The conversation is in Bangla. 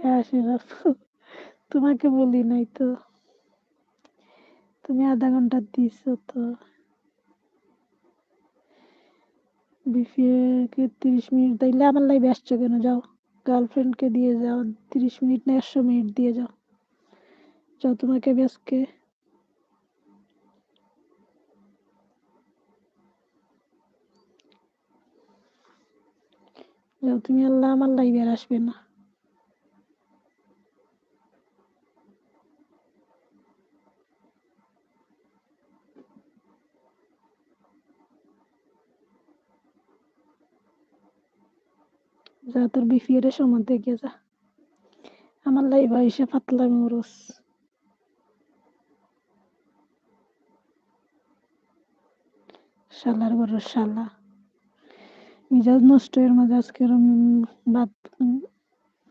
আশিরাফ, তোমাকে বলি নাই তো, তুমি আধা ঘন্টা দিছো তো। বিপিএ কে 30 মিনিট দিলে আমার লাইভে আসছো কেন? যাও গার্লফ্রেন্ডকে দিয়ে যাও, 30 মিনিট না 100 মিনিট দিয়ে যাও। যাও তোমাকে আমি আজকে যাও, তুমি আল্লাহ আমার লাইভে আর আসবে না। যা তোর বিপিএর সময় দেখে যা, আমার লাইভে এসে পাতলা মরস। শালার বড় শালা, মিজাজ নষ্ট এর মাঝে আজকে বাদ